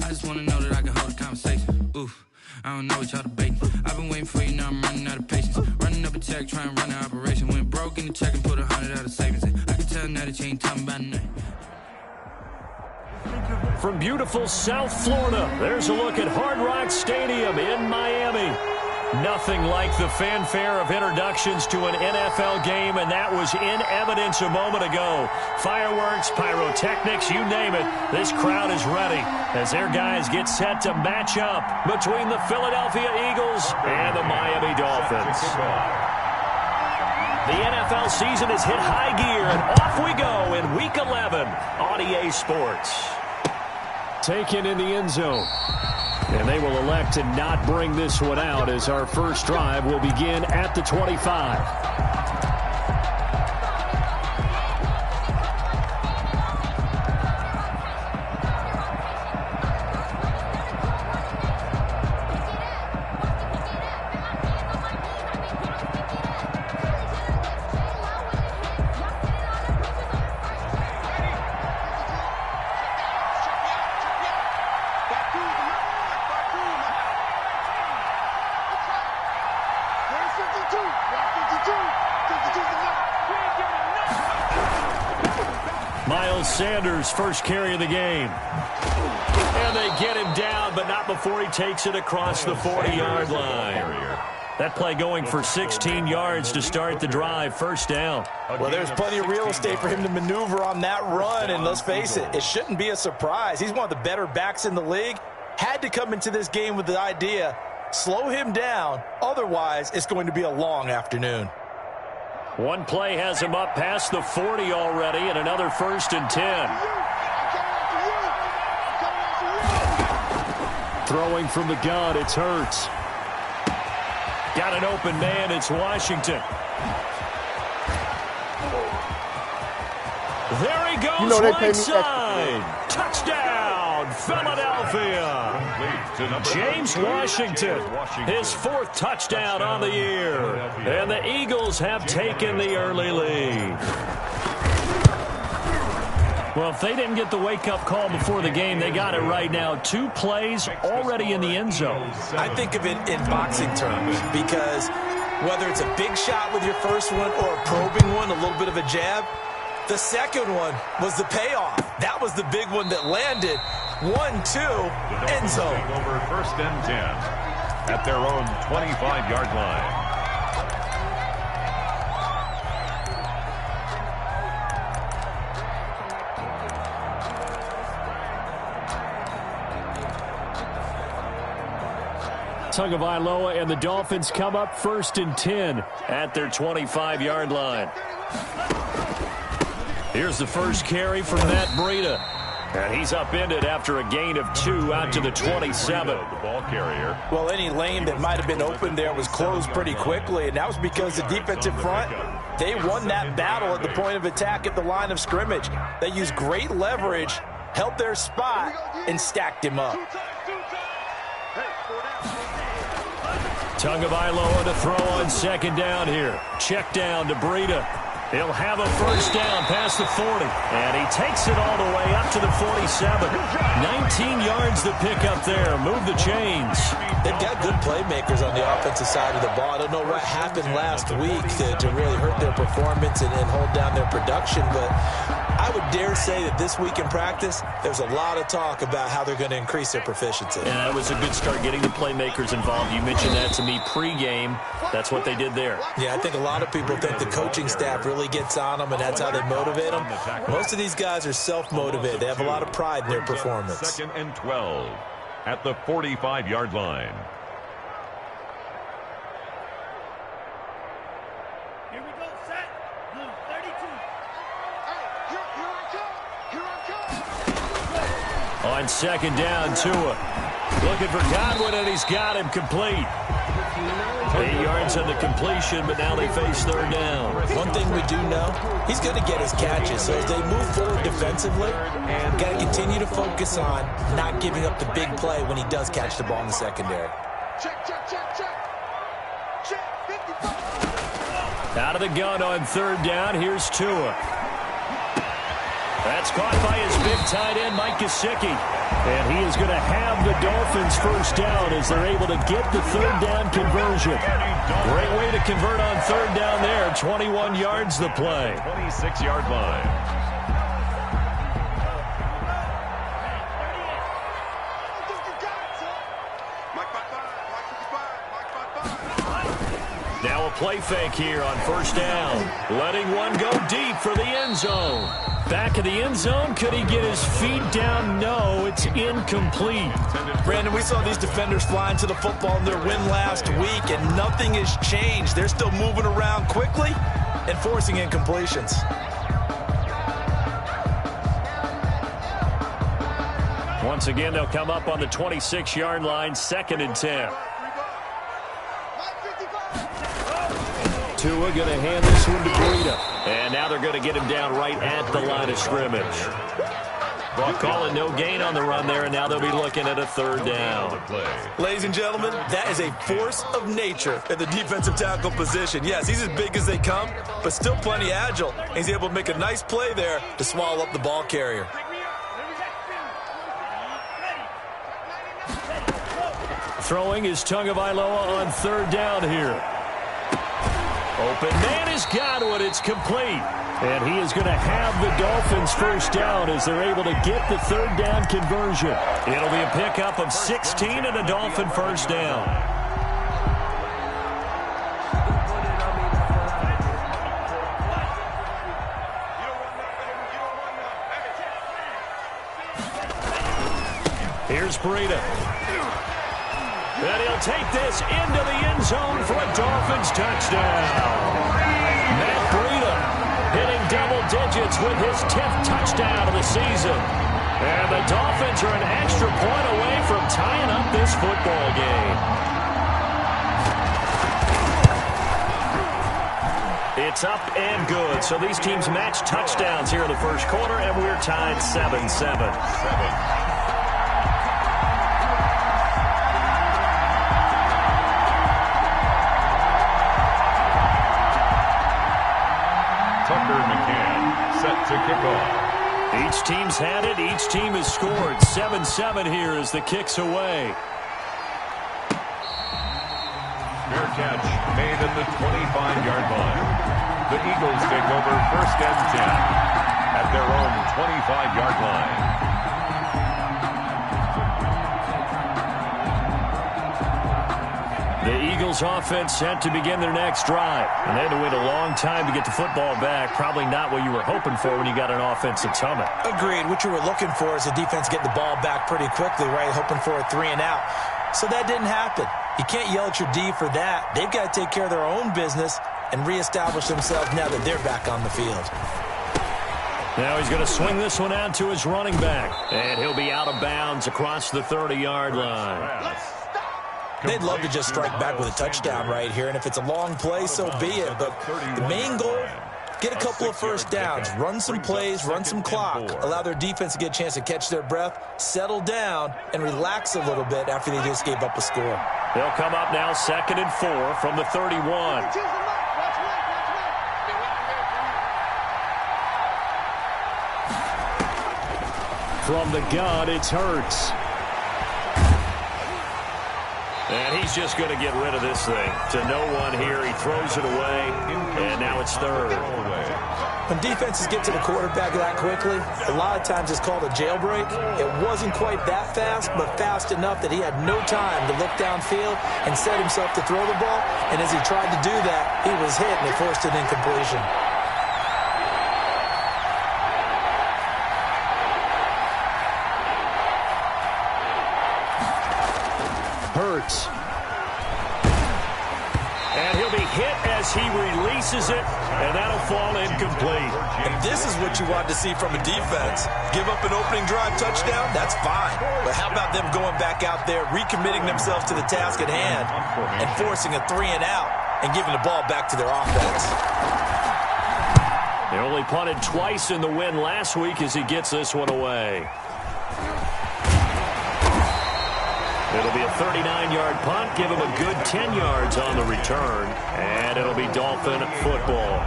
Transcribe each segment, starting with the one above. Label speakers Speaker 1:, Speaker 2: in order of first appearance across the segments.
Speaker 1: just wanna know that I can hold a conversation. Oof, I don't know what y'all debating. I've been waiting for you, now I'm running out of patience. Running up a check, trying to run an operation. Went broke in the check and put 100 out of savings in. I can tell now that you ain't talking about nothing.
Speaker 2: From beautiful South Florida, there's a look at Hard Rock Stadium in Miami. Nothing like the fanfare of introductions to an NFL game, and that was in evidence a moment ago. Fireworks, pyrotechnics, you name it. This crowd is ready as their guys get set to match up between the Philadelphia Eagles and the Miami Dolphins. The NFL season has hit high gear, and off we go in Week 11 on EA Sports. Taken in the end zone. And they will elect to not bring this one out as our first drive will begin at the 25. Sanders, first carry of the game. And they get him down, but not before he takes it across the 40-yard line. That play going for 16 yards to start the drive, first down.
Speaker 3: Well, there's plenty of real estate for him to maneuver on that run, and let's face it, it shouldn't be a surprise. He's one of the better backs in the league. Had to come into this game with the idea, slow him down, otherwise it's going to be a long afternoon.
Speaker 2: One play has him up past the 40 already, and another 1st and 10. Throwing from the gun, it's Hurts. Got an open man, it's Washington. There he goes, right side. Touchdown, Philadelphia. James Washington, his 4th touchdown on the year. And the Eagles have taken the early lead. Well, if they didn't get the wake-up call before the game, they got it right now. 2 plays already in the end zone.
Speaker 3: I think of it in boxing terms because whether it's a big shot with your first one or a probing one, a little bit of a jab, the second one was the payoff. That was the big one that landed. 1-2, end zone.
Speaker 4: Over 1st and 10 at their own 25-yard line.
Speaker 2: Tagovailoa and the Dolphins come up 1st and 10 at their 25-yard line. Here's the first carry from Matt Breida. And he's upended after a gain of 2 out to the 27.
Speaker 4: The ball carrier.
Speaker 3: Well, any lane that might have been open there was closed pretty quickly, and that was because the defensive front, they won that battle at the point of attack at the line of scrimmage. They used great leverage, held their spot, and stacked him up.
Speaker 2: Tagovailoa to throw on 2nd down here. Check down to Breida. He'll have a first down past the 40. And he takes it all the way up to the 47. 19 yards to pick up there. Move the chains.
Speaker 3: They've got good playmakers on the offensive side of the ball. I don't know what happened last week to really hurt their performance and hold down their production, but I would dare say that this week in practice, there's a lot of talk about how they're going to increase their proficiency.
Speaker 2: And that was a good start getting the playmakers involved. You mentioned that to me pregame. That's what they did there.
Speaker 3: Yeah, I think a lot of people think the coaching staff really gets on them, and that's how they motivate them. Most of these guys are self-motivated. They have a lot of pride in their performance.
Speaker 4: 2nd and 12 at the 45-yard line.
Speaker 5: Here we go, set. Blue, 32.
Speaker 2: On 2nd down, Tua. Looking for Godwin, and he's got him complete. 8 yards on the completion, but now they face 3rd down.
Speaker 3: One thing we do know, he's going to get his catches. So as they move forward defensively, got to continue to focus on not giving up the big play when he does catch the ball in the secondary.
Speaker 2: Out of the gun on 3rd down, here's Tua. That's caught by his big tight end, Mike Gesicki. And he is going to have the Dolphins first down as they're able to get the third down conversion. Great way to convert on third down there. 21 yards the play.
Speaker 4: 26-yard line.
Speaker 2: Now a play fake here on first down. Letting one go deep for the end zone. Back of the end zone. Could he get his feet down? No, it's incomplete.
Speaker 3: Brandon, we saw these defenders flying to the football in their win last week, and nothing has changed. They're still moving around quickly and forcing incompletions.
Speaker 2: Once again, they'll come up on the 26-yard line, 2nd and 10. Tua going to hand this one to Breida. And now they're going to get him down right at the line of scrimmage. Well, calling no gain on the run there, and now they'll be looking at a third down.
Speaker 3: Ladies and gentlemen, that is a force of nature at the defensive tackle position. Yes, he's as big as they come, but still plenty agile. He's able to make a nice play there to swallow up the ball carrier.
Speaker 2: Throwing is Tagovailoa on third down here. Open man has got it. It's complete. And he is going to have the Dolphins first down as they're able to get the third down conversion. It'll be a pickup of 16 and a Dolphin first down. Here's Breida. And he'll take this into the end zone for a Dolphins touchdown. Matt Breida hitting double digits with his 10th touchdown of the season. And the Dolphins are an extra point away from tying up this football game. It's up and good. So these teams match touchdowns here in the first quarter, and we're tied 7-7.
Speaker 4: To kick off.
Speaker 2: Each team's had it. Each team has scored. 7-7 here as the kick's away.
Speaker 4: Fair catch made at the 25-yard line. The Eagles take over 1st and 10 at their own 25-yard line.
Speaker 2: The Eagles offense set to begin their next drive. And they had to wait a long time to get the football back. Probably not what you were hoping for when you got an offense that's humming.
Speaker 3: Agreed. What you were looking for is the defense getting the ball back pretty quickly, right? Hoping for a 3 and out. So that didn't happen. You can't yell at your D for that. They've got to take care of their own business and reestablish themselves now that they're back on the field.
Speaker 2: Now he's going to swing this one out to his running back. And he'll be out of bounds across the 30-yard line.
Speaker 3: They'd love to just strike back with a touchdown right here, and if it's a long play, so be it. But the main goal, get a couple of first downs, run some plays, run some clock, allow their defense to get a chance to catch their breath, settle down, and relax a little bit after they just gave up a score.
Speaker 2: They'll come up now 2nd and 4 from the 31. From the gun, it's Hurts. And he's just going to get rid of this thing. To no one here. He throws it away, and now it's 3rd.
Speaker 3: When defenses get to the quarterback that quickly, a lot of times it's called a jailbreak. It wasn't quite that fast, but fast enough that he had no time to look downfield and set himself to throw the ball. And as he tried to do that, he was hit, and it forced an incompletion.
Speaker 2: Hurts. And he'll be hit as he releases it, and that'll fall incomplete.
Speaker 3: And this is what you want to see from a defense. Give up an opening drive touchdown, that's fine. But how about them going back out there, recommitting themselves to the task at hand, and forcing a 3 and out, and giving the ball back to their offense.
Speaker 2: They only punted twice in the win last week as he gets this one away. It'll be a 39-yard punt, give him a good 10 yards on the return, and it'll be Dolphin football.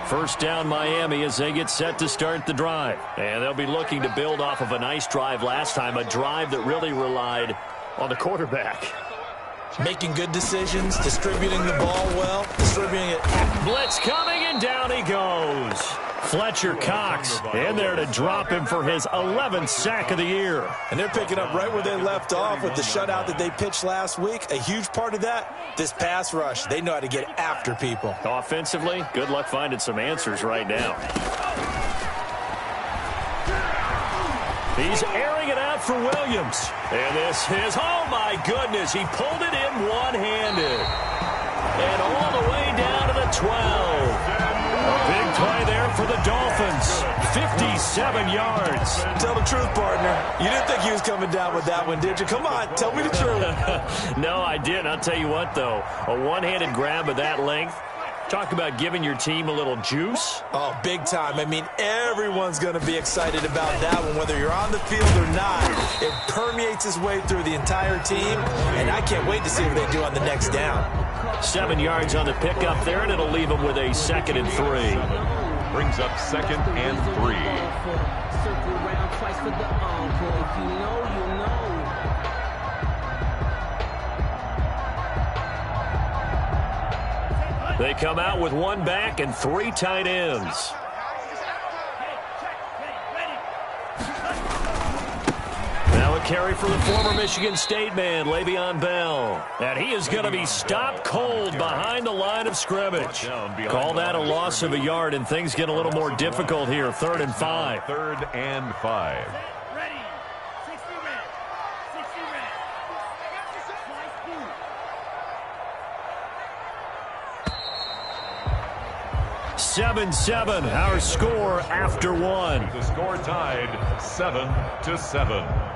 Speaker 2: First down Miami as they get set to start the drive. And they'll be looking to build off of a nice drive last time, a drive that really relied on the quarterback.
Speaker 3: Making good decisions, distributing the ball well, distributing it.
Speaker 2: Blitz coming, and down he goes. Fletcher Cox in there to drop him for his 11th sack of the year.
Speaker 3: And they're picking up right where they left off with the shutout that they pitched last week. A huge part of that, this pass rush. They know how to get after people.
Speaker 2: Offensively, good luck finding some answers right now. He's airing it out for Williams. And this is, oh my goodness, he pulled it in one-handed. And all the way down to the 12. A big play there for the Dolphins. 57 yards.
Speaker 3: Tell the truth, partner. You didn't think he was coming down with that one, did you? Come on, tell me the truth.
Speaker 2: No, I didn't. I'll tell you what, though. A one-handed grab of that length. Talk about giving your team a little juice.
Speaker 3: Oh, big time. I mean, everyone's going to be excited about that one, whether you're on the field or not. It permeates its way through the entire team, and I can't wait to see what they do on the next down.
Speaker 2: 7 yards on the pickup there, and it'll leave them with a 2nd and 3.
Speaker 4: Brings up 2nd and 3.
Speaker 6: Circle around twice for the encore. If you know, you know.
Speaker 2: They come out with one back and 3 tight ends. Now a carry for the former Michigan State man, Le'Veon Bell. And he is going to be stopped cold behind the line of scrimmage. Call that a loss of a yard, and things get a little more difficult here. 3rd and 5.
Speaker 4: 3rd and 5.
Speaker 5: Ready. 60 red. 60 red. Slice blue.
Speaker 2: Seven, our score after one.
Speaker 4: The score tied 7-7.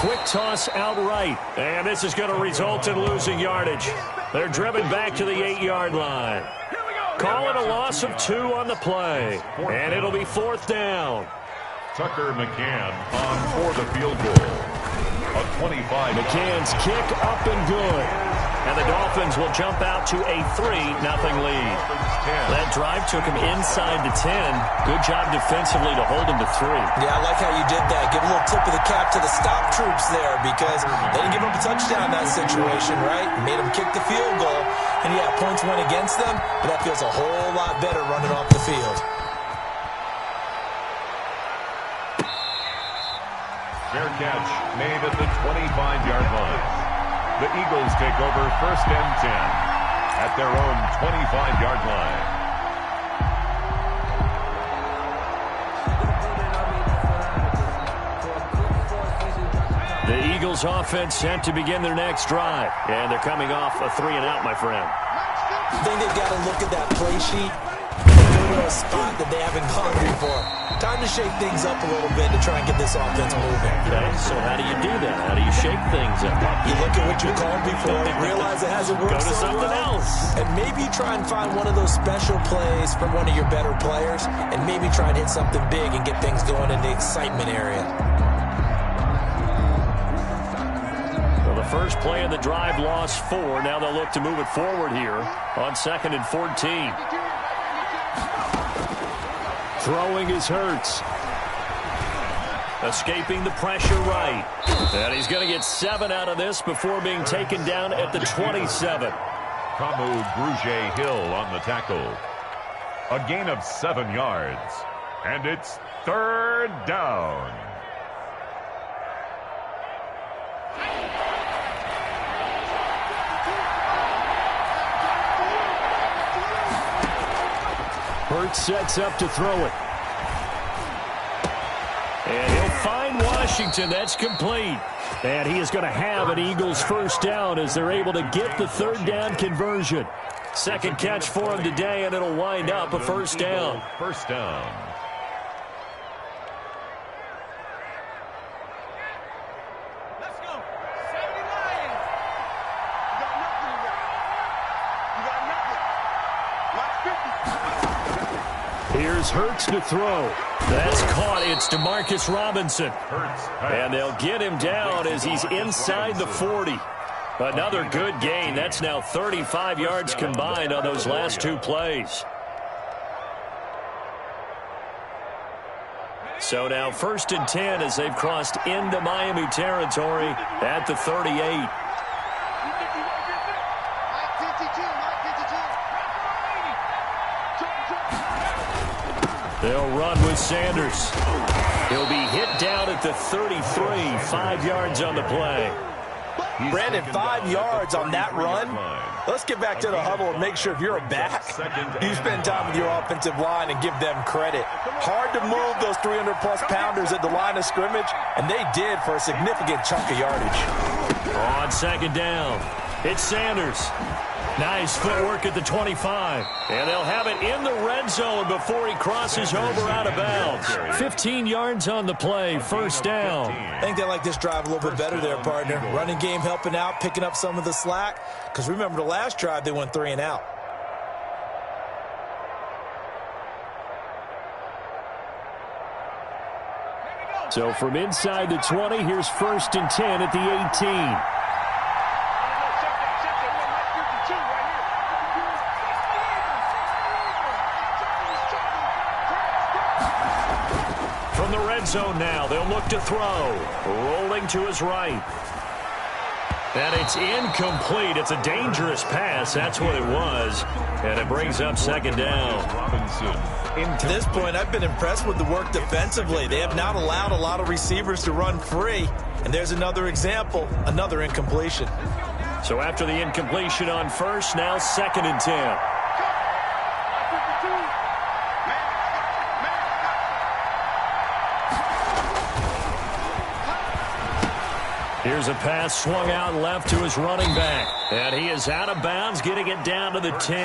Speaker 2: Quick toss outright, and this is going to result in losing yardage. They're driven back to the 8-yard line. Call it a loss of 2 on the play, and it'll be 4th down.
Speaker 4: Tucker McCann on for the field goal. A 25.
Speaker 2: McCann's kick up and good. And the Dolphins will jump out to a 3-0 lead. That drive took him inside the 10. Good job defensively to hold him to 3.
Speaker 3: Yeah, I like how you did that. Give a little tip of the cap to the stop troops there, because they didn't give up a touchdown in that situation, right? Made them kick the field goal. And yeah, points went against them, but that feels a whole lot better running off the field.
Speaker 4: Fair catch made at the 25-yard line. The Eagles take over 1st and 10 at their own 25-yard line.
Speaker 2: The Eagles offense set to begin their next drive. And they're coming off a 3-and-out, my friend.
Speaker 3: I think they've got to look at that play sheet and go to a spot that they haven't gone before. Time to shake things up a little bit to try and get this offense moving.
Speaker 2: Okay, so how do you do that? How do you shake things up?
Speaker 3: You look at what you called before, realize it hasn't worked
Speaker 2: Go to
Speaker 3: so
Speaker 2: something
Speaker 3: well,
Speaker 2: else.
Speaker 3: and maybe try and find one of those special plays from one of your better players, and maybe try and hit something big and get things going in the excitement area.
Speaker 2: Well, the first play of the drive lost 4. Now they'll look to move it forward here on 2nd and 14. Throwing is Hurts. Escaping the pressure right. And he's going to get 7 out of this before being taken down at the 27.
Speaker 4: Kamu Grugier-Hill on the tackle. A gain of 7 yards. And it's 3rd down.
Speaker 2: Hurts sets up to throw it. And he'll find Washington. That's complete. And he is going to have an Eagles first down as they're able to get the 3rd down conversion. Second catch for him today, and it'll wind up a first down.
Speaker 4: First down.
Speaker 5: Let's go. 70 Lions. You got nothing in there. You got nothing. Watch 50.
Speaker 2: Here's Hurts to throw. That's caught. It's Demarcus Robinson. And they'll get him down as he's inside the 40. Another good gain. That's now 35 yards combined on those last two plays. So now 1st and 10 as they've crossed into Miami territory at the 38. They'll run with Sanders. He'll be hit down at the 33, 5 yards on the play.
Speaker 3: Brandon, 5 yards on that run. Let's get back to the huddle and make sure if you're a back, you spend time with your offensive line and give them credit. Hard to move those 300-plus pounders at the line of scrimmage, and they did for a significant chunk of yardage.
Speaker 2: On 2nd down, it's Sanders. Nice footwork at the 25. And they'll have it in the red zone before he crosses over out of bounds. 15 yards on the play, 1st down.
Speaker 3: I think they like this drive a little bit better there, partner. Running game helping out, picking up some of the slack. Because remember, the last drive, they went 3 and out.
Speaker 2: So from inside the 20, here's 1st and 10 at the 18. From the red zone now, they'll look to throw. Rolling to his right. And it's incomplete. It's a dangerous pass. That's what it was. And it brings up 2nd down.
Speaker 3: To this point, I've been impressed with the work defensively. They have not allowed a lot of receivers to run free. And there's another example, another incompletion.
Speaker 2: So after the incompletion on 1st, now 2nd and 10. Here's a pass swung out left to his running back. And he is out of bounds, getting it down to the 10.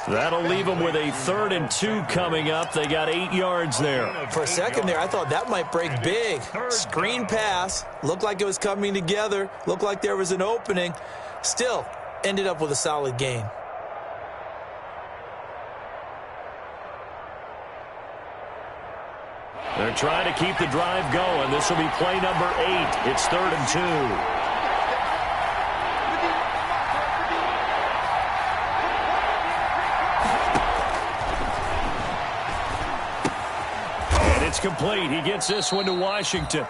Speaker 2: That'll leave him with a 3rd and 2 coming up. They got 8 yards there.
Speaker 3: For a second there, I thought that might break big. Screen pass. Looked like it was coming together. Looked like there was an opening. Still, ended up with a solid gain.
Speaker 2: They're trying to keep the drive going. This will be play number 8. It's 3rd and 2. And it's complete. He gets this one to Washington.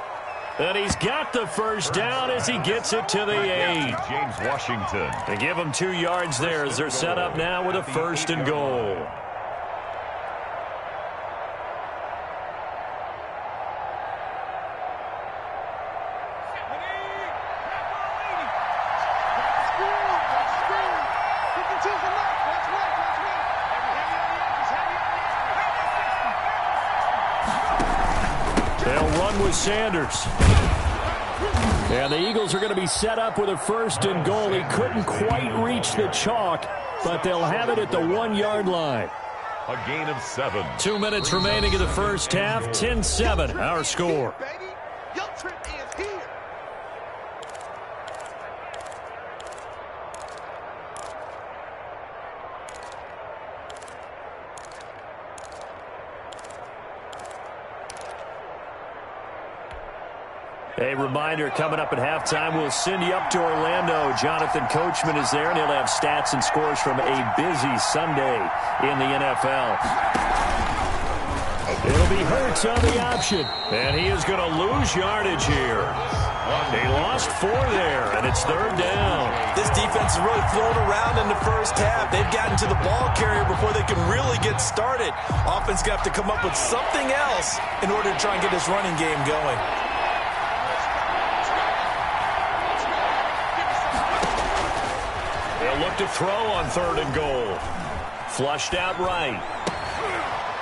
Speaker 2: And he's got the 1st down as he gets it to the 8.
Speaker 4: James Washington.
Speaker 2: They give him 2 yards there as they're set up now with a 1st and goal. Sanders. And the Eagles are going to be set up with a 1st and goal. He couldn't quite reach the chalk, but they'll have it at the 1-yard line.
Speaker 4: A gain of 7.
Speaker 2: 2 minutes remaining in the first half. 10-7, our score. A reminder, coming up at halftime, we'll send you up to Orlando. Jonathan Coachman is there, and he'll have stats and scores from a busy Sunday in the NFL. It'll be Hurts on the option, and he is going to lose yardage here. He lost 4 there, and it's 3rd down.
Speaker 3: This defense is really flown around in the first half. They've gotten to the ball carrier before they can really get started. Offense going to have to come up with something else in order to try and get this running game going.
Speaker 2: They'll look to throw on 3rd and goal. Flushed out right.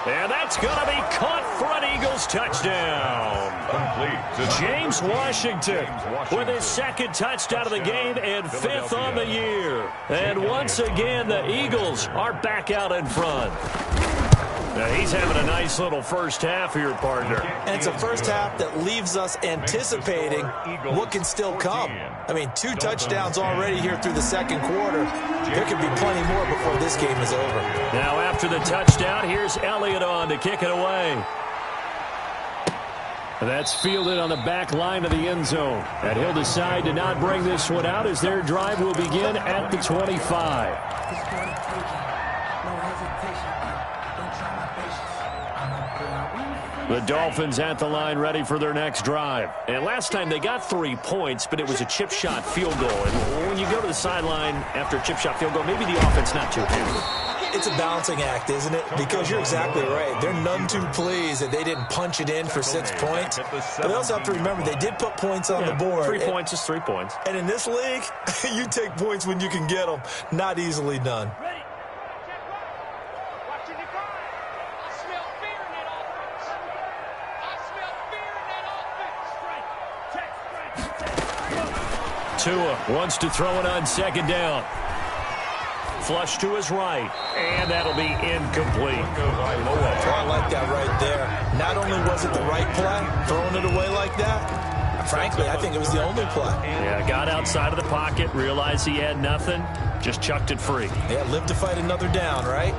Speaker 2: And that's going to be caught for an Eagles touchdown.
Speaker 4: Complete.
Speaker 2: James Washington with his second touchdown of the game and fifth on the year. And once again, the Eagles are back out in front. Now, he's having a nice little first half here, partner.
Speaker 3: And it's a first half that leaves us anticipating what can still come. I mean, 2 touchdowns already here through the second quarter. There could be plenty more before this game is over.
Speaker 2: Now, after the touchdown, here's Elliott on to kick it away. That's fielded on the back line of the end zone. And he'll decide to not bring this one out as their drive will begin at the 25. The Dolphins at the line ready for their next drive. And last time they got 3 points, but it was a chip shot field goal. And when you go to the sideline after a chip shot field goal, maybe the offense not too happy.
Speaker 3: It's a balancing act, isn't it? Because you're exactly right. They're none too pleased that they didn't punch it in for 6 points. But they also have to remember they did put points on the board.
Speaker 2: 3 points is 3 points.
Speaker 3: And in this league, you take points when you can get them. Not easily done.
Speaker 2: Tua wants to throw it on second down. Flush to his right, and that'll be incomplete.
Speaker 3: I like that right there. Not only was it the right play, throwing it away like that, frankly, I think it was the only play.
Speaker 2: Yeah, got outside of the pocket, realized he had nothing, just chucked it free.
Speaker 3: Yeah, live to fight another down, right?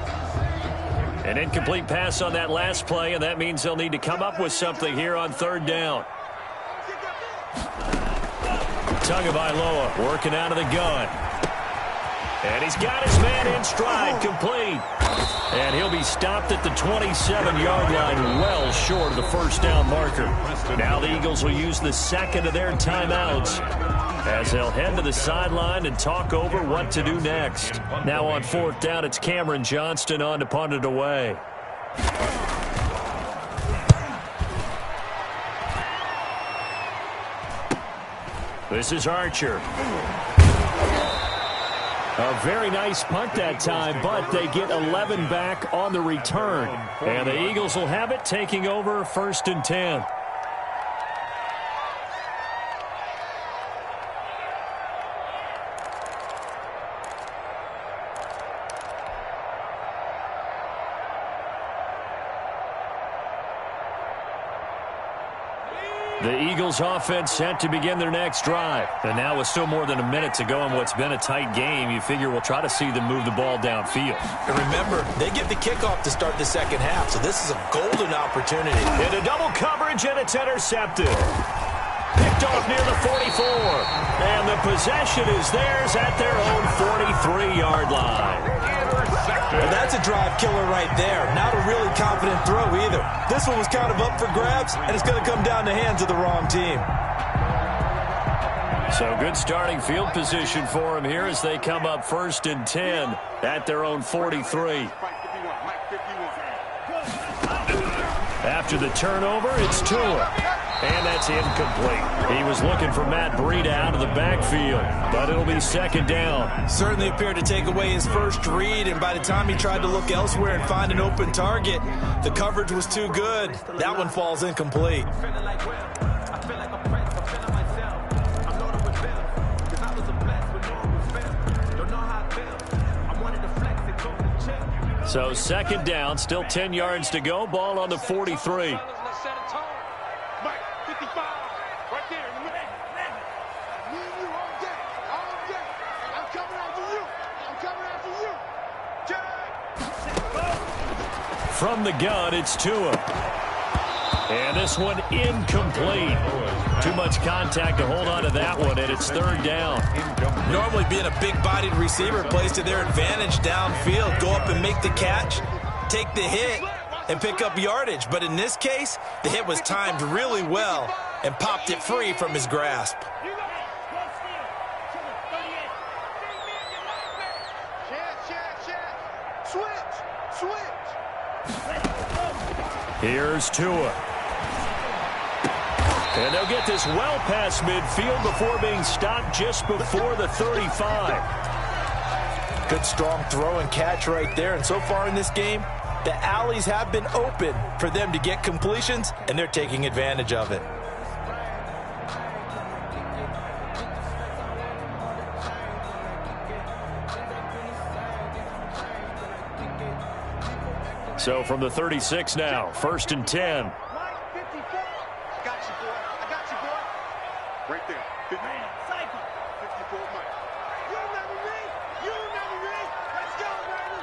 Speaker 2: An incomplete pass on that last play, and that means they'll need to come up with something here on third down. Tagovailoa working out of the gun. And he's got his man in stride, complete. And he'll be stopped at the 27-yard line, well short of the first down marker. Now the Eagles will use the second of their timeouts as they'll head to the sideline and talk over what to do next. Now on fourth down, it's Cameron Johnston on to punt it away. This is Archer. A very nice punt that time, but they get 11 back on the return. And the Eagles will have it, taking over 1st and 10. The Eagles offense set to begin their next drive. And now with still more than a minute to go in what's been a tight game, you figure we'll try to see them move the ball downfield.
Speaker 3: And remember, they get the kickoff to start the second half, so this is a golden opportunity.
Speaker 2: Into double coverage, and it's intercepted. Picked off near the 44. And the possession is theirs at their own 43-yard line.
Speaker 3: And that's a drive killer right there. Not a really confident throw either. This one was kind of up for grabs, and it's going to come down the hands of the wrong team.
Speaker 2: So good starting field position for them here as they come up 1st and 10 at their own 43. After the turnover, it's Tua. And that's incomplete. He was looking for Matt Breida out of the backfield, but it'll be 2nd down.
Speaker 3: Certainly appeared to take away his first read, and by the time he tried to look elsewhere and find an open target, the coverage was too good. That one falls incomplete.
Speaker 2: So 2nd down, still 10 yards to go, ball on the 43. From the gun, it's Tua. And this one incomplete. Too much contact to hold on to that one, and it's 3rd down.
Speaker 3: Normally being a big-bodied receiver plays to their advantage downfield. Go up and make the catch, take the hit, and pick up yardage. But in this case, the hit was timed really well and popped it free from his grasp.
Speaker 2: Here's Tua. And they'll get this well past midfield before being stopped just before the 35.
Speaker 3: Good strong throw and catch right there. And so far in this game, The alleys have been open for them to get completions, and they're taking advantage of it.
Speaker 2: So from the 36 now, 1st and 10.
Speaker 5: Mike, 54. I got you, boy. I got you, boy. Right there. 50. Cycle. 54, Mike. You remember me? You remember me? Let's go, baby.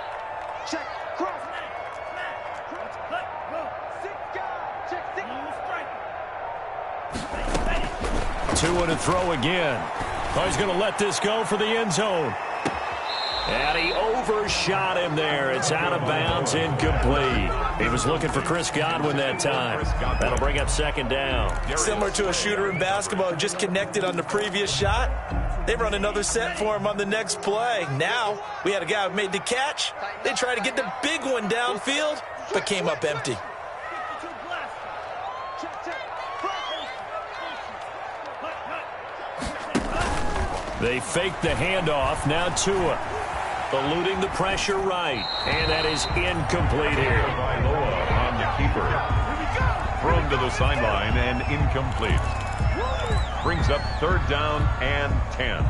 Speaker 5: Check. Cross. Snap. Cross. Let go. Six guys. Check. Six. Strike.
Speaker 2: Two and a throw again. Oh, he's going to let this go for the end zone. And he overshot him there. It's out of bounds, incomplete. He was looking for Chris Godwin that time. That'll bring up 2nd down.
Speaker 3: Similar to a shooter in basketball, just connected on the previous shot. They run another set for him on the next play. Now, we had a guy who made the catch. They tried to get the big one downfield, but came up empty.
Speaker 2: They faked the handoff. Now Tua eluding the pressure right. And that is incomplete here.
Speaker 4: On the keeper. Thrown to the sideline and incomplete. Brings up 3rd down and 10.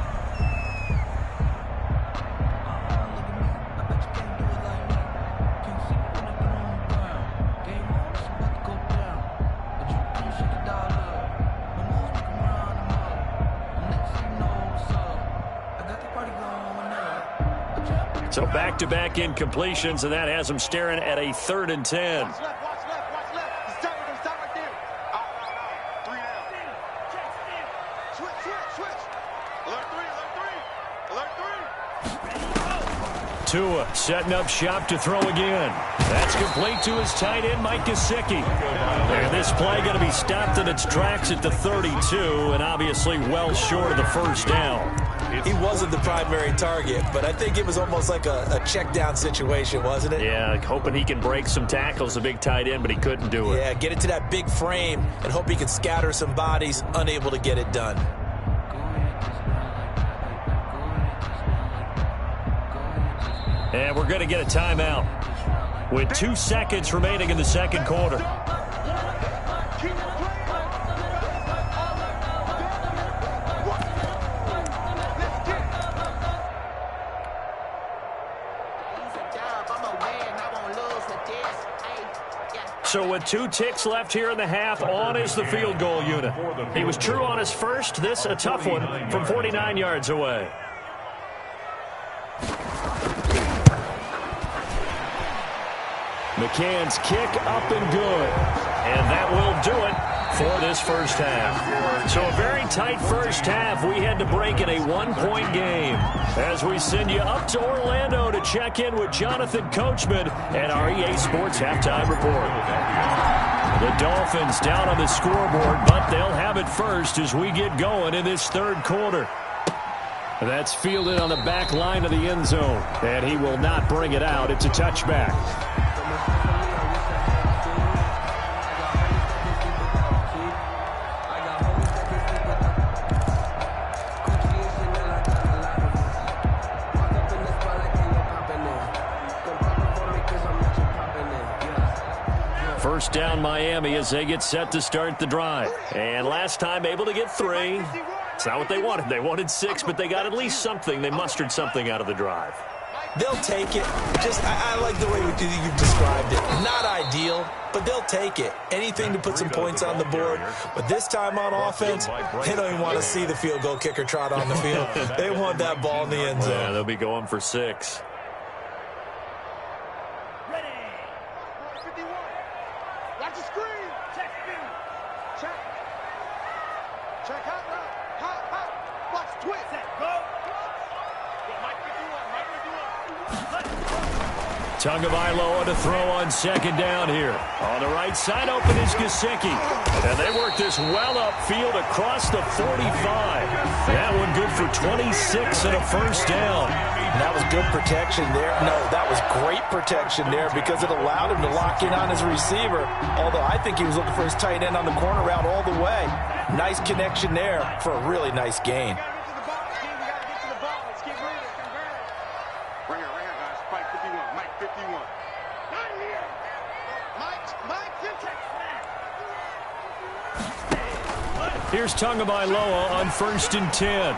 Speaker 2: So back-to-back incompletions, and that has them staring at a 3rd and 10.
Speaker 5: Watch left, watch left, watch left. Stop right there. Out. 3 down. Switch. Alert 3.
Speaker 2: Tua setting up shop to throw again. That's complete to his tight end, Mike Gesicki. And this play going to be stopped in its tracks at the 32, and obviously well short of the 1st down.
Speaker 3: He wasn't the primary target, but I think it was almost like a check down situation, wasn't it?
Speaker 2: Yeah, hoping he can break some tackles, a big tight end, but he couldn't do it.
Speaker 3: Yeah, get it to that big frame and hope he can scatter some bodies, unable to get it done.
Speaker 2: And we're going to get a timeout with 2 seconds remaining in the 2nd quarter. So with 2 ticks left here in the half, on is the field goal unit. He was true on his first. This a tough one from 49 yards away. McCann's kick up and good. And that will do it for this first half. So a very tight first half. We had to break in a 1-point game as we send you up to Orlando to check in with Jonathan Coachman at our EA Sports Halftime Report. The Dolphins down on the scoreboard, but they'll have it first as we get going in this 3rd quarter. That's fielded on the back line of the end zone, and he will not bring it out. It's a touchback. First down Miami as they get set to start the drive. And last time able to get 3. It's not what they wanted. They wanted 6, but they got at least something. They mustered something out of the drive.
Speaker 3: They'll take it. I like the way you've described it. Not ideal, but they'll take it. Anything to put some points on the board. But this time on offense, they don't even want to see the field goal kicker trot on the field. They want that ball in the end zone.
Speaker 2: Yeah, they'll be going for 6. Tagovailoa to throw on 2nd down here. On the right side, open is Gesicki. And they work this well upfield across the 45. That one good for 26 and a first down.
Speaker 3: And that was good protection there. No, that was great protection there because it allowed him to lock in on his receiver. Although I think he was looking for his tight end on the corner route all the way. Nice connection there for a really nice gain.
Speaker 5: Right here, guys. Mike 51.
Speaker 2: Here's Tagovailoa on 1st and 10.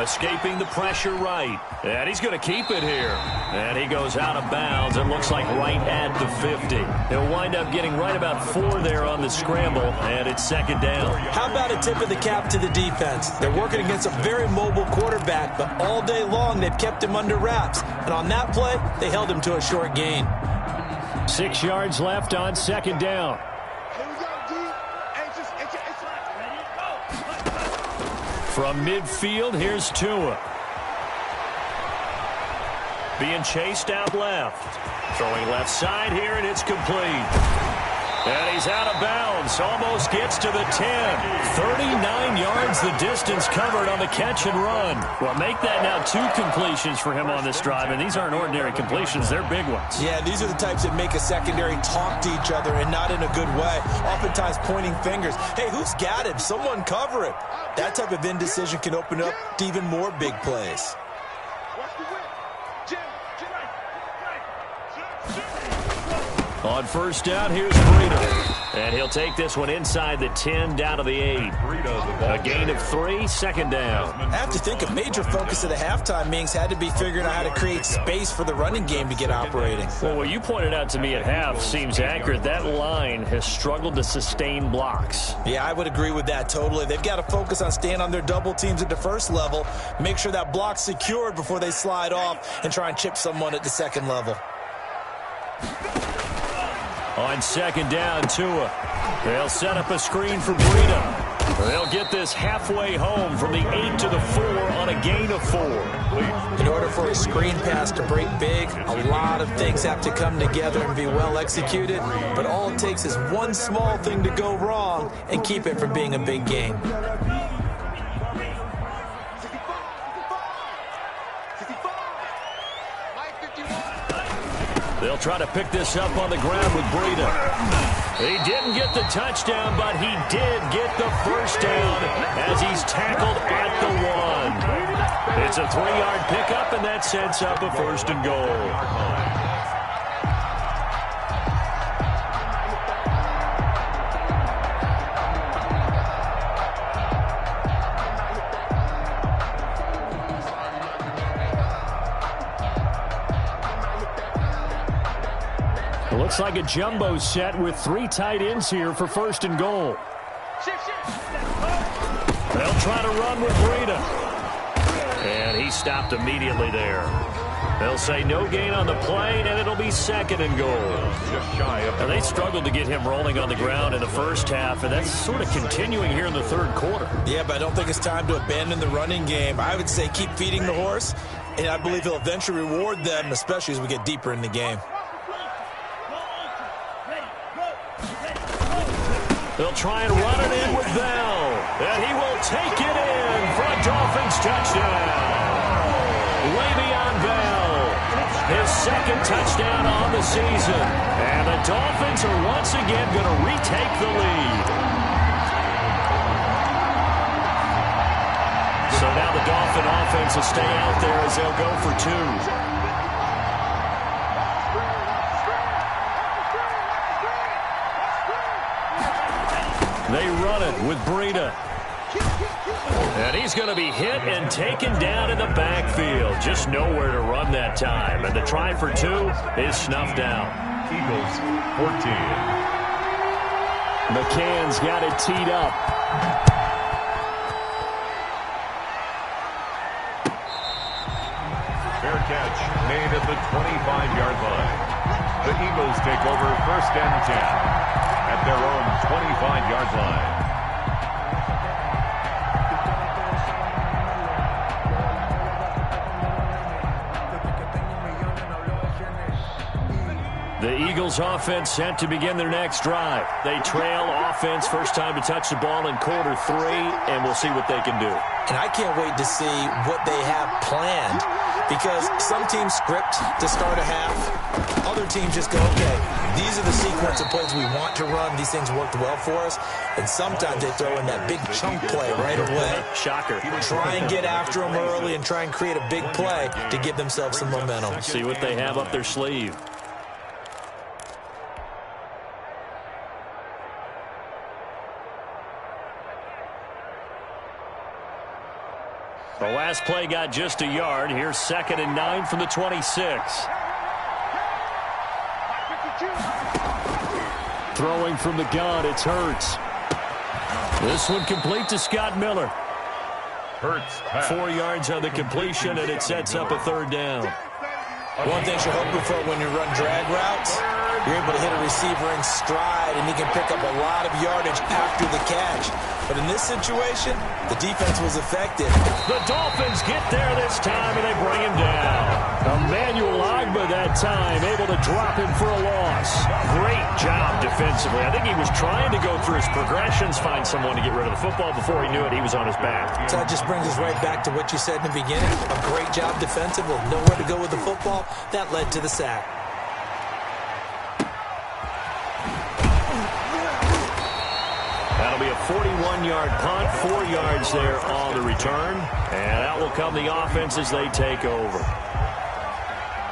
Speaker 2: Escaping the pressure right. And he's going to keep it here. And he goes out of bounds. It looks like right at the 50. He'll wind up getting right about 4 there on the scramble. And it's 2nd down.
Speaker 3: How about a tip of the cap to the defense? They're working against a very mobile quarterback, but all day long they've kept him under wraps. And on that play, they held him to a short gain.
Speaker 2: 6 yards left on 2nd down. From midfield, here's Tua. Being chased out left. Throwing left side here, and it's complete. And he's out of bounds. Almost gets to the 10. 39 yards the distance covered on the catch and run. Well, make that now 2 completions for him on this drive, and these aren't ordinary completions. They're big ones.
Speaker 3: Yeah, these are the types that make a secondary talk to each other, and not in a good way. Oftentimes pointing fingers. Hey, who's got him? Someone cover him. That type of indecision can open up to even more big plays.
Speaker 2: On 1st down, here's Breida. And he'll take this one inside the 10 down to the 8. A gain of 3, 2nd down.
Speaker 3: I have to think a major focus of the halftime meetings had to be figuring out how to create space for the running game to get operating.
Speaker 2: Well, what you pointed out to me at half seems accurate. That line has struggled to sustain blocks.
Speaker 3: Yeah, I would agree with that totally. They've got to focus on staying on their double teams at the first level, make sure that block's secured before they slide off and try and chip someone at the second level.
Speaker 2: On 2nd down, Tua. They'll set up a screen for Breida. They'll get this halfway home from the 8 to the 4 on a gain of 4.
Speaker 3: In order for a screen pass to break big, a lot of things have to come together and be well executed, but all it takes is one small thing to go wrong and keep it from being a big game.
Speaker 2: They'll try to pick this up on the ground with Breida. He didn't get the touchdown, but he did get the 1st down as he's tackled at the 1. It's a 3-yard pickup, and that sets up a 1st and goal. Looks like a jumbo set with 3 tight ends here for 1st and goal. They'll try to run with Breida. And he stopped immediately there. They'll say no gain on the play, and it'll be 2nd and goal.
Speaker 4: Just shy of.
Speaker 2: Now, they struggled to get him rolling on the ground in the first half, and that's sort of continuing here in the 3rd quarter.
Speaker 3: Yeah, but I don't think it's time to abandon the running game. I would say keep feeding the horse, and I believe he'll eventually reward them, especially as we get deeper in the game.
Speaker 2: They'll try and run it in with Bell. And he will take it in for a Dolphins touchdown. Le'Veon Bell, his 2nd touchdown on the season. And the Dolphins are once again going to retake the lead. So now the Dolphin offense will stay out there as they'll go for 2. They run it with Breida. And he's going to be hit and taken down in the backfield. Just nowhere to run that time. And the try for 2 is snuffed out.
Speaker 4: Eagles 14.
Speaker 2: McCann's got it teed up.
Speaker 4: Fair catch made at the 25-yard line. The Eagles take over 1st and 10. At their own 25-yard line.
Speaker 2: The Eagles offense set to begin their next drive. They trail offense, first time to touch the ball in quarter 3, and we'll see what they can do.
Speaker 3: And I can't wait to see what they have planned, because some teams script to start a half. Other teams just go, okay, these are the sequence of plays we want to run. These things worked well for us. And sometimes they throw in that big chunk play right away.
Speaker 2: Shocker.
Speaker 3: Try and get after them early and try and create a big play to give themselves some momentum.
Speaker 2: See what they have up their sleeve. The last play got just a yard. Here's 2nd and 9 from the 26. Throwing from the gun, it's Hurts. This one complete to Scott Miller.
Speaker 4: Hurts
Speaker 2: 4 yards on the completion, and it sets up a 3rd down.
Speaker 3: One thing you're hoping for when you run drag routes, you're able to hit a receiver in stride, and he can pick up a lot of yardage after the catch. But in this situation, the defense was effective.
Speaker 2: The Dolphins get there this time, and they bring him down. Emmanuel Ogbah that time, able to drop him for a loss. Great job defensively. I think he was trying to go through his progressions, find someone to get rid of the football. Before he knew it, he was on his back.
Speaker 3: So that just brings us right back to what you said in the beginning. A great job defensively. Nowhere to go with the football. That led to the sack.
Speaker 2: That'll be a 41-yard punt, 4 yards there on the return. And out will come the offense as they take over.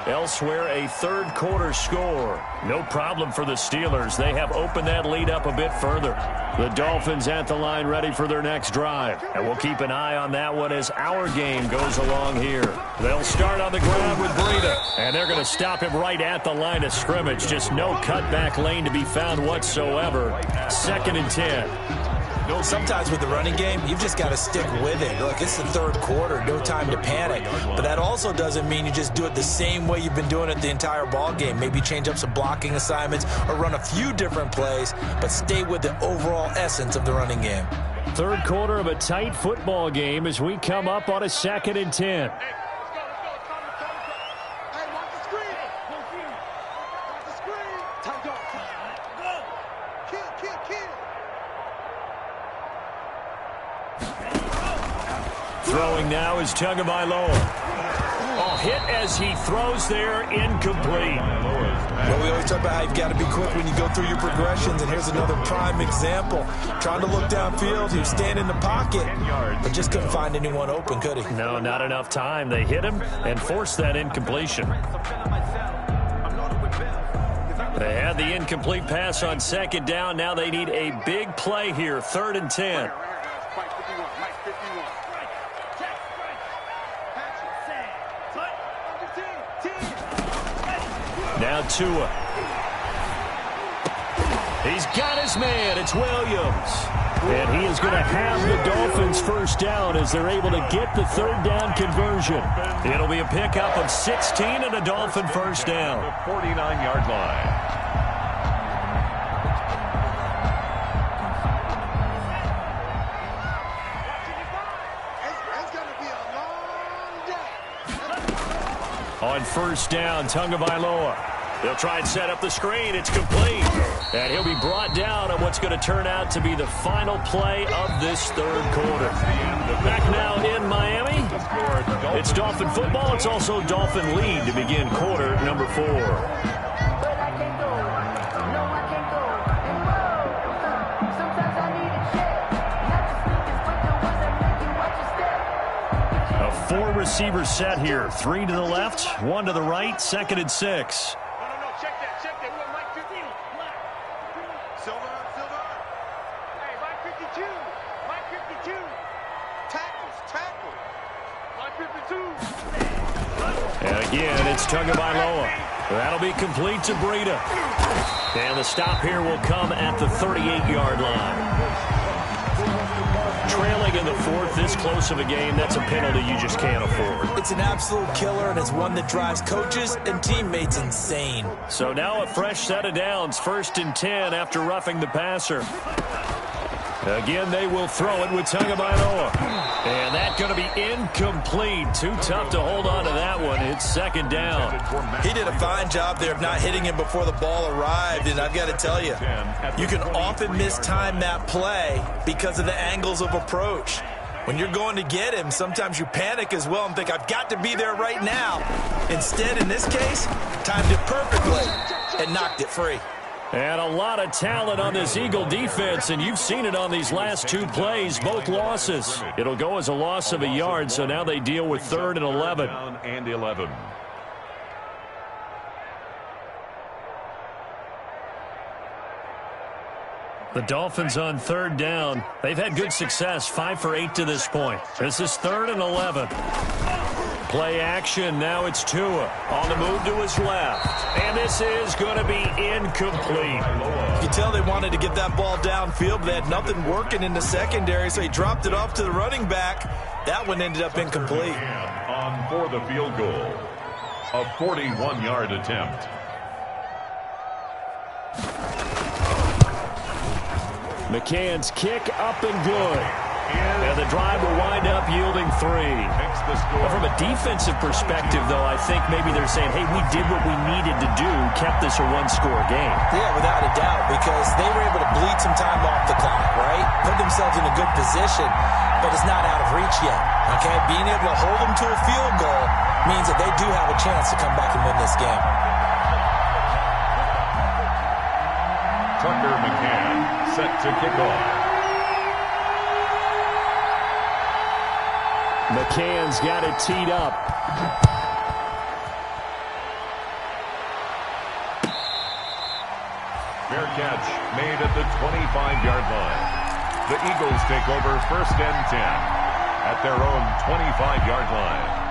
Speaker 2: Elsewhere, a 3rd quarter score. No problem for the Steelers. They have opened that lead up a bit further. The Dolphins at the line ready for their next drive. And we'll keep an eye on that one as our game goes along here. They'll start on the ground with Breida. And they're going to stop him right at the line of scrimmage. Just no cutback lane to be found whatsoever. 2nd and 10.
Speaker 3: Sometimes with the running game, you've just got to stick with it. Look, it's the 3rd quarter, no time to panic. But that also doesn't mean you just do it the same way you've been doing it the entire ball game. Maybe change up some blocking assignments or run a few different plays, but stay with the overall essence of the running game.
Speaker 2: 3rd quarter of a tight football game as we come up on a 2nd and 10. Throwing now is Tagovailoa. Oh, hit as he throws there, incomplete.
Speaker 3: Well, we always talk about how you've got to be quick when you go through your progressions, and here's another prime example. Trying to look downfield, he was standing in the pocket, but just couldn't find anyone open, could he?
Speaker 2: No, not enough time. They hit him and forced that incompletion. They had the incomplete pass on 2nd down. Now they need a big play here, 3rd and 10. Now Tua. He's got his man. It's Williams. And he is going to have the Dolphins' 1st down as they're able to get the 3rd down conversion. It'll be a pickup of 16 and a Dolphin 1st down.
Speaker 4: The 49-yard line.
Speaker 2: On 1st down, Tagovailoa. They'll try and set up the screen. It's complete. And he'll be brought down on what's going to turn out to be the final play of this 3rd quarter. Back now in Miami. It's Dolphin football. It's also Dolphin lead to begin quarter number 4. A 4-receiver set here. 3 to the left, 1 to the right, 2nd and 6.
Speaker 5: No, check that. We want Mike 15. Silver. Hey, Mike 52. Tackles. Mike 52.
Speaker 2: And again, it's Tagovailoa. That'll be complete to Breida. And the stop here will come at the 38-yard line. Trailing in the 4th, this close of a game, that's a penalty you just can't afford.
Speaker 3: It's an absolute killer, and it's one that drives coaches and teammates insane.
Speaker 2: So now a fresh set of downs, 1st and 10 after roughing the passer. Again, they will throw it with Tagovailoa. And that's going to be incomplete. Too tough to hold on to that one. It's 2nd down.
Speaker 3: He did a fine job there of not hitting him before the ball arrived, and I've got to tell you, you can often mistime that play because of the angles of approach. When you're going to get him, sometimes you panic as well and think, I've got to be there right now. Instead, in this case, timed it perfectly and knocked it free.
Speaker 2: And a lot of talent on this Eagle defense, and you've seen it on these last 2 plays, both losses. It'll go as a loss of a yard, so now they deal with 3rd and 11.
Speaker 4: And 11.
Speaker 2: The Dolphins on third down. They've had good success, 5 for 8 to this point. This is 3rd and 11. Play action. Now it's Tua on the move to his left. And this is going to be incomplete.
Speaker 3: You can tell they wanted to get that ball downfield, but they had nothing working in the secondary, so he dropped it off to the running back. That one ended up incomplete.
Speaker 4: On for the field goal. A 41-yard attempt.
Speaker 2: McCann's kick up and good. And the drive will wind up yielding 3. But from a defensive perspective, though, I think maybe they're saying, hey, we did what we needed to do, kept this a one-score game.
Speaker 3: Yeah, without a doubt, because they were able to bleed some time off the clock, right? Put themselves in a good position, but it's not out of reach yet, okay? Being able to hold them to a field goal means that they do have a chance to come back and win this game.
Speaker 4: Tucker McCann set to kick off.
Speaker 2: McCann's got it teed up.
Speaker 4: Fair catch made at the 25-yard line. The Eagles take over 1st and 10 at their own 25-yard line.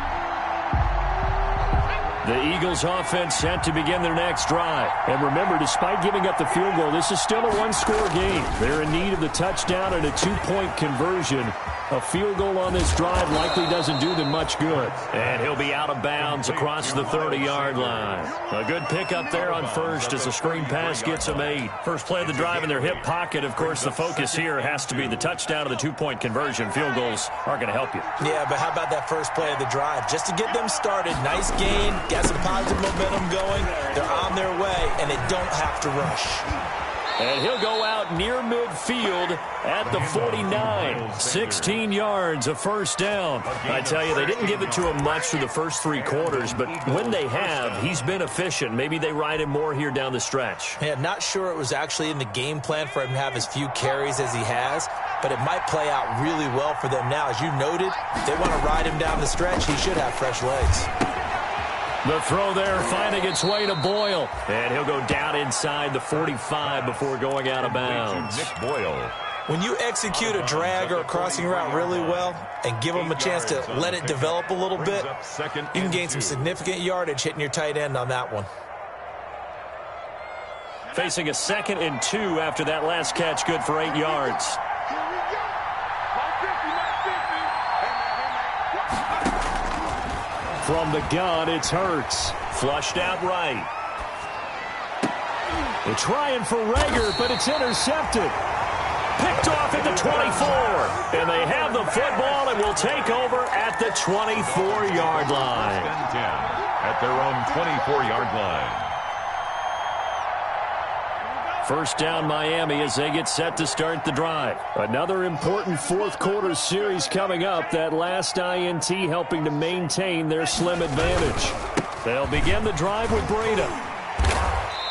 Speaker 2: The Eagles offense set to begin their next drive. And remember, despite giving up the field goal, this is still a one-score game. They're in need of the touchdown and a 2-point conversion. A field goal on this drive likely doesn't do them much good. And he'll be out of bounds across the 30-yard line. A good pickup there on first as the screen pass gets them 8. First play of the drive in their hip pocket. Of course, the focus here has to be the touchdown and the 2-point conversion. Field goals aren't going to help you.
Speaker 3: Yeah, but how about that first play of the drive? Just to get them started, nice gain, got some positive momentum going. They're on their way, and they don't have to rush.
Speaker 2: And he'll go out near midfield at the 49. 16 yards, a first down. I tell you, they didn't give it to him much through the first 3 quarters, but when they have, he's been efficient. Maybe they ride him more here down the stretch.
Speaker 3: Yeah, not sure it was actually in the game plan for him to have as few carries as he has, but it might play out really well for them now. As you noted, if they want to ride him down the stretch, he should have fresh legs.
Speaker 2: The throw there finding its way to Boyle. And he'll go down inside the 45 before going out of bounds.
Speaker 4: Nick Boyle.
Speaker 3: When you execute a drag or a crossing route really well and give them a chance to let it develop a little bit, you can gain some significant yardage hitting your tight end on that one.
Speaker 2: Facing a 2nd and 2 after that last catch, good for 8 yards. From the gun, it's Hurts. Flushed out right. They're trying for Rager, but it's intercepted. Picked off at the 24. And they have the football and will take over at the 24-yard line.
Speaker 4: At their own 24-yard line.
Speaker 2: First down Miami as they get set to start the drive. Another important 4th quarter series coming up. That last INT helping to maintain their slim advantage. They'll begin the drive with Breida.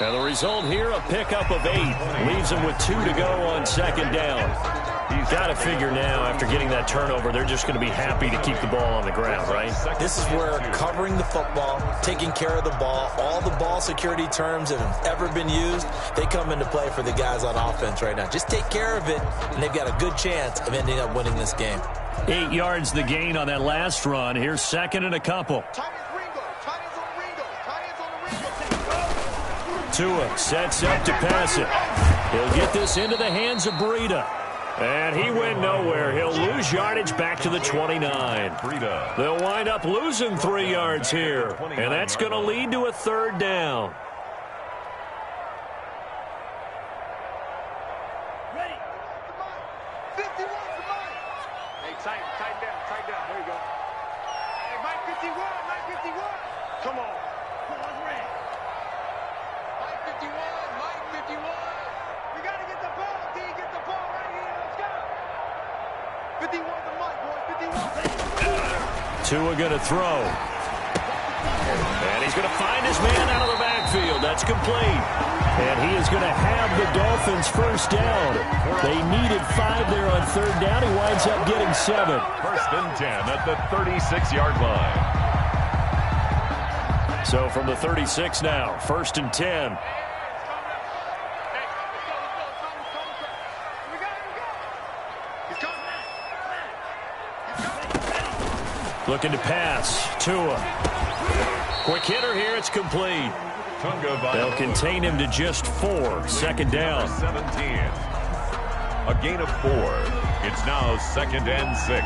Speaker 2: And the result here, a pickup of 8. Leaves them with 2 to go on 2nd down. You've got to figure now, after getting that turnover, they're just going to be happy to keep the ball on the ground, right?
Speaker 3: This is where covering the football, taking care of the ball, all the ball security terms that have ever been used, they come into play for the guys on offense right now. Just take care of it, and they've got a good chance of ending up winning this game.
Speaker 2: 8 yards the gain on that last run. Here's 2nd and a couple. Tua sets up to pass it. He'll get this into the hands of Breida. And he went nowhere. He'll lose yardage back to the 29. They'll wind up losing 3 yards here. And that's going to lead to a 3rd down.
Speaker 5: Ready. 51, hey, tighten down. There you go. Hey, Mike 51. Come on. Mike 51. We got to get the ball, D. Get the ball right here. Let's go. 51 to Mike, boys. 51.
Speaker 2: Tua going to throw. And he's going to find his man out of the backfield. That's complete. And he is going to have the Dolphins first down. They needed 5 there on 3rd down. He winds up getting 7.
Speaker 4: 1st and 10 at the 36-yard line.
Speaker 2: So from the 36 now, 1st and 10. Looking to pass. Tua. Quick hitter here. It's complete. They'll contain him to just 4. Second down.
Speaker 4: 17. A gain of 4. It's now 2nd and 6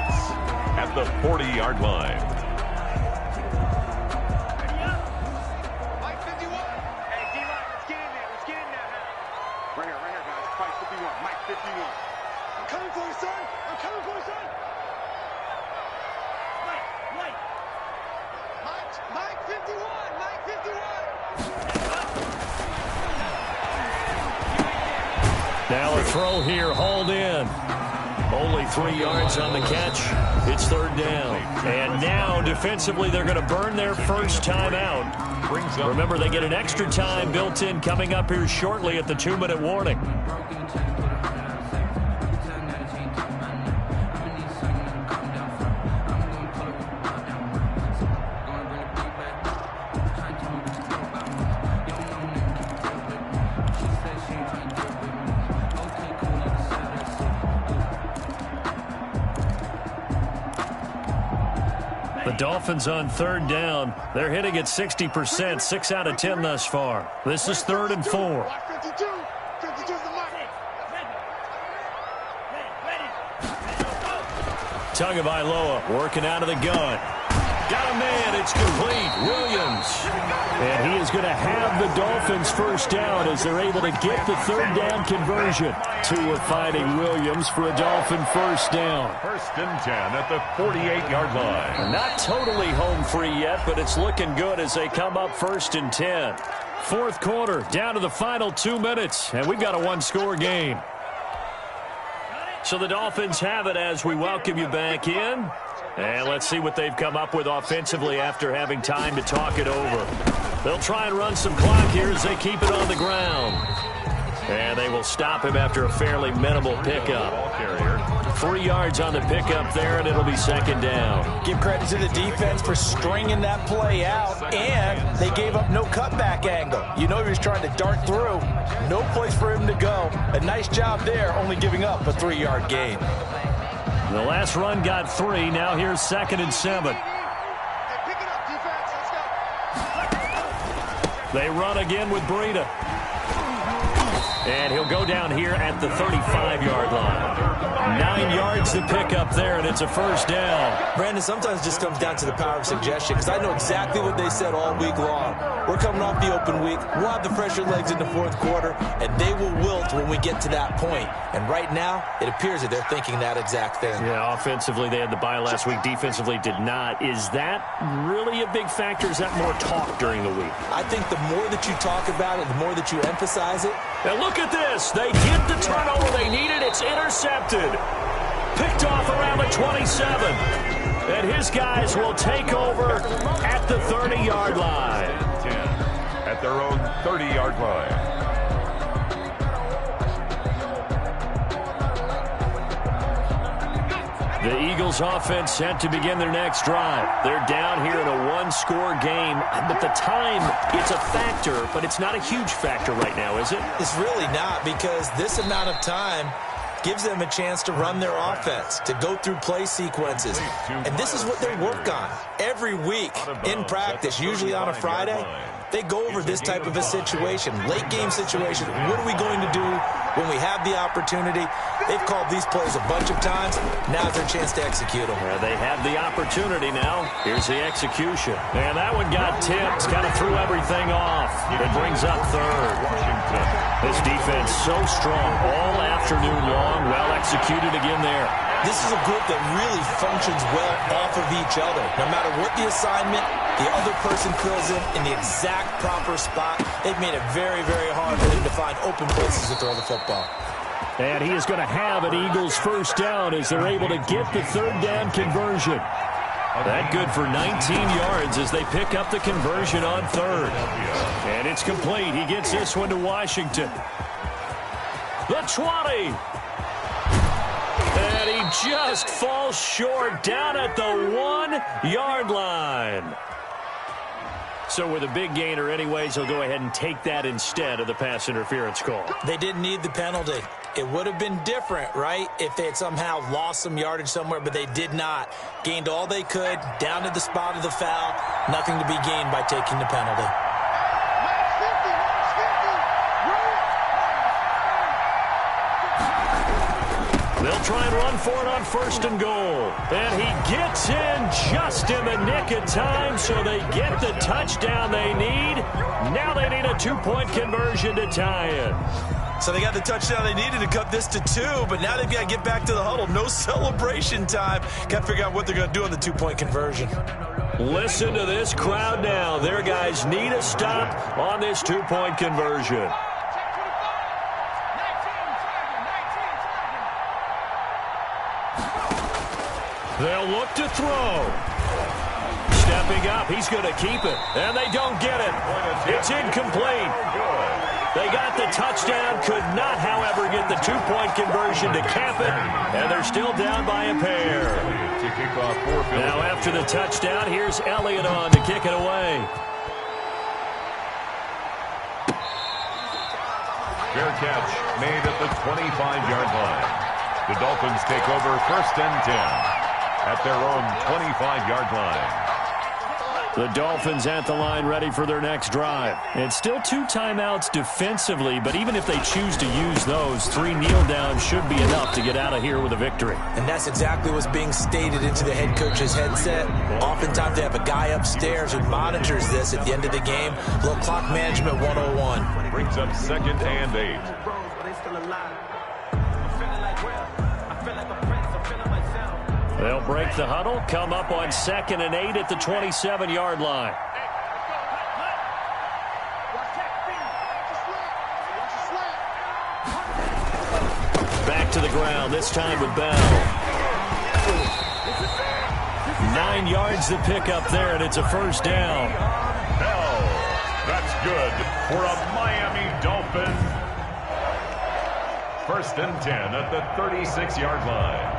Speaker 4: at the 40-yard line.
Speaker 5: Mike 51. Hey, D-line, let's get in there. Let's get in there now. Right here, guys. Mike 51. Mike 51. I'm coming for you, son. I'm coming for you, son. Mike 51. Mike 51.
Speaker 2: Now a throw here, hauled in. Only 3 yards on the catch. It's 3rd down. And now, defensively, they're going to burn their first time out. Remember, they get an extra time built in coming up here shortly at the 2-minute warning. Dolphins on 3rd down. They're hitting at 60%, 6 out of 10 thus far. This is 3rd and 4. Tagovailoa working out of the gun. Got a man. It's complete. Williams. And he is going to have the Dolphins first down as they're able to get the 3rd down conversion. Tua finding Williams for a Dolphin first down.
Speaker 4: 1st and 10 at the 48-yard line.
Speaker 2: Not totally home free yet, but it's looking good as they come up 1st and 10. 4th quarter, down to the final 2 minutes, and we've got a 1-score game. So the Dolphins have it as we welcome you back in. And let's see what they've come up with offensively after having time to talk it over. They'll try and run some clock here as they keep it on the ground. And they will stop him after a fairly minimal pickup. 3 yards on the pickup there, and it'll be 2nd down.
Speaker 3: Give credit to the defense for stringing that play out, and they gave up no cutback angle. You know he was trying to dart through. No place for him to go. A nice job there, only giving up a 3-yard gain.
Speaker 2: The last run got 3. Now here's 2nd and 7. They run again with Breida. And he'll go down here at the 35-yard line. 9 yards to pick up there, and it's a first down.
Speaker 3: Brandon, sometimes it just comes down to the power of suggestion, because I know exactly what they said all week long. We're coming off the open week. We'll have the fresher legs in the 4th quarter, and they will wilt when we get to that point. And right now, it appears that they're thinking that exact thing.
Speaker 2: Yeah, offensively, they had the bye last week. Defensively, did not. Is that really a big factor? Is that more talk during the week?
Speaker 3: I think the more that you talk about it, the more that you emphasize it.
Speaker 2: And look at this. They get the turnover they needed. It's intercepted. Picked off around the 27. And his guys will take over at the 30-yard line.
Speaker 4: 10 at their own 30-yard line.
Speaker 2: The Eagles offense set to begin their next drive. They're down here in a 1-score game. But the time, it's a factor, but it's not a huge factor right now, is it?
Speaker 3: It's really not, because this amount of time gives them a chance to run their offense, to go through play sequences. And this is what they work on every week in practice, usually on a Friday. They go over this type of a situation, late game situation. What are we going to do when we have the opportunity? They've called these plays a bunch of times. Now's their chance to execute them.
Speaker 2: They have the opportunity now. Here's the execution. And that one got tipped, kind of threw everything off. It brings up 3rd. This defense so strong all afternoon long. Well executed again there.
Speaker 3: This is a group that really functions well off of each other. No matter what the assignment, the other person fills in the exact proper spot. They've made it very, very hard for them to find open places to throw the football.
Speaker 2: And he is going to have an Eagles first down as they're able to get the 3rd down conversion. That good for 19 yards as they pick up the conversion on 3rd. And it's complete. He gets this one to Washington. The 20. And he just falls short down at the 1-yard line. So with a big gainer anyways, he'll go ahead and take that instead of the pass interference call.
Speaker 3: They didn't need the penalty. It would have been different, right, if they had somehow lost some yardage somewhere, but they did not. Gained all they could, down to the spot of the foul. Nothing to be gained by taking the penalty.
Speaker 2: They'll try and run for it on 1st and goal. And he gets in just in the nick of time, so they get the touchdown they need. Now they need a 2-point conversion to tie it.
Speaker 3: So they got the touchdown they needed to cut this to 2, but now they've got to get back to the huddle. No celebration time. Got to figure out what they're going to do on the 2-point conversion.
Speaker 2: Listen to this crowd now. Their guys need a stop on this 2-point conversion. They'll look to throw. Stepping up, he's going to keep it. And they don't get it. It's incomplete. They got the touchdown, could not, however, get the 2-point conversion to cap it, and they're still down by a pair. Now after the touchdown, here's Elliott on to kick it away.
Speaker 4: Fair catch made at the 25-yard line. The Dolphins take over 1st and 10 at their own 25-yard line.
Speaker 2: The Dolphins at the line ready for their next drive. It's still 2 timeouts defensively, but even if they choose to use those, 3 kneel downs should be enough to get out of here with a victory.
Speaker 3: And that's exactly what's being stated into the head coach's headset. Oftentimes they have a guy upstairs who monitors this at the end of the game. A little clock management 101.
Speaker 4: Brings up 2nd and 8.
Speaker 2: They'll break the huddle, come up on 2nd and 8 at the 27-yard line. Back to the ground, this time with Bell. 9 yards to pick up there, and it's a 1st down.
Speaker 4: Bell, that's good for a Miami Dolphin. 1st and 10 at the 36-yard line.